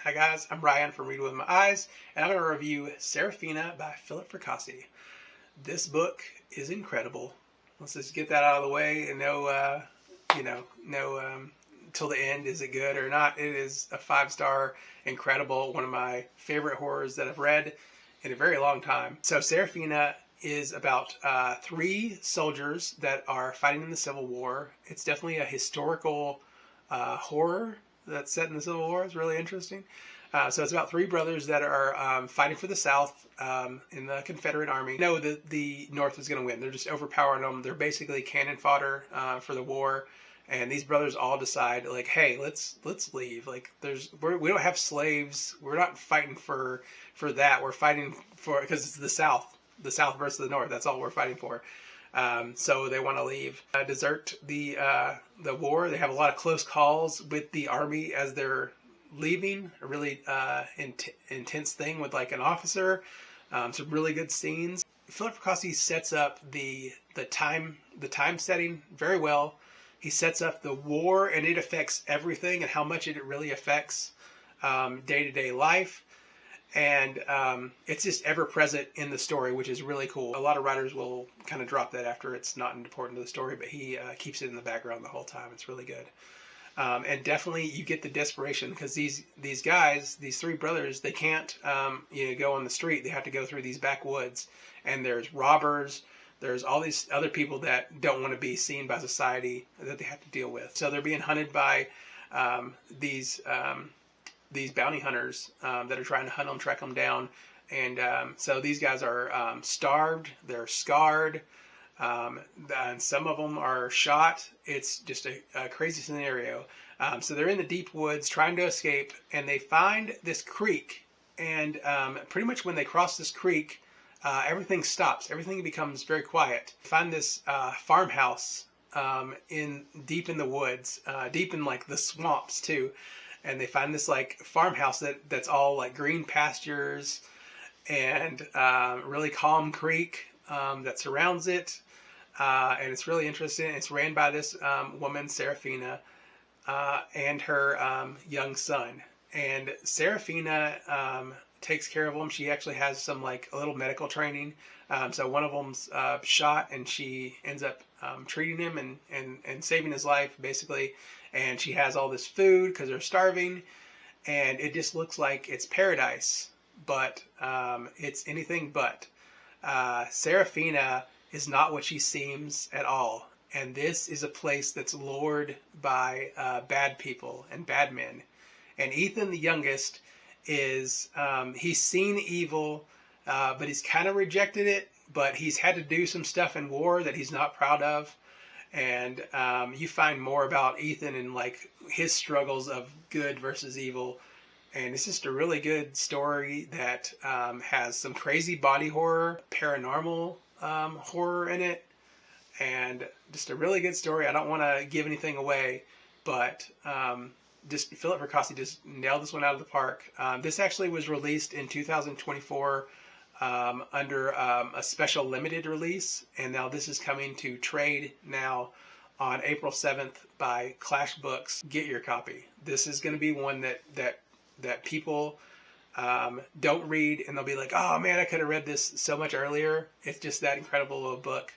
Hi guys, I'm Ryan from Reading With My Eyes, and I'm going to review Sarafina by Philip Fracassi. This book is incredible. Let's just get that out of the way and till the end, is it good or not? It is a 5-star, incredible, one of my favorite horrors that I've read in a very long time. So Sarafina is about 3 soldiers that are fighting in the Civil War. It's definitely a historical horror that's set in the Civil War. It's really interesting. So it's about 3 brothers that are fighting for the South in the Confederate Army. No, the North is going to win. They're just overpowering them. They're basically cannon fodder for the war. And these brothers all decide, like, hey, let's leave. Like, we don't have slaves. We're not fighting for that. We're fighting for, because it's the South versus the North. That's all we're fighting for. So they want to leave, desert the war. They have a lot of close calls with the army as they're leaving. A really intense thing with like an officer. Some really good scenes. Philip Fracassi sets up the time setting very well. He sets up the war, and it affects everything and how much it really affects day-to-day life. And it's just ever present in the story, which is really cool. A lot of writers will kind of drop that after it's not important to the story, but he keeps it in the background the whole time. It's really good. And definitely you get the desperation, because these guys, these 3 brothers, they can't go on the street. They have to go through these backwoods, and there's robbers. There's all these other people that don't want to be seen by society that they have to deal with. So they're being hunted by these bounty hunters that are trying to hunt them, track them down. And so these guys are starved, they're scarred, and some of them are shot. It's just a crazy scenario. So they're in the deep woods trying to escape, and they find this creek. And pretty much when they cross this creek, everything stops. Everything becomes very quiet. They find this farmhouse deep in the woods, deep in like the swamps too. And they find this like farmhouse that's all like green pastures and really calm creek that surrounds it. And it's really interesting. It's ran by this woman, Sarafina, and her young son. And Sarafina takes care of them. She actually has some like a little medical training. So one of them's shot, and she ends up treating him and saving his life basically. And she has all this food because they're starving, and it just looks like it's paradise, but it's anything but. Sarafina is not what she seems at all, and this is a place that's lured by bad people and bad men. And Ethan, the youngest, is he's seen evil, but he's kind of rejected it, but he's had to do some stuff in war that he's not proud of. And you find more about Ethan and like his struggles of good versus evil. And it's just a really good story that has some crazy body horror, paranormal horror in it, and just a really good story. I don't want to give anything away, but just Philip Fracassi just nailed this one out of the park. This actually was released in 2024 under a special limited release, and now this is coming to trade now on April 7th by Clash Books. Get your copy. This is going to be one that people don't read, and they'll be like, oh man, I could have read this so much earlier. It's just that incredible of a book.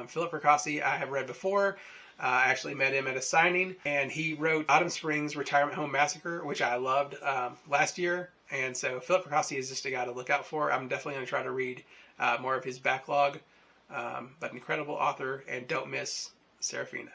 Philip Fracassi I have read before. I actually met him at a signing, and he wrote Autumn Springs Retirement Home Massacre, which I loved last year. And so Philip Fracassi is just a guy to look out for. I'm definitely going to try to read more of his backlog. But incredible author, and don't miss Sarafina.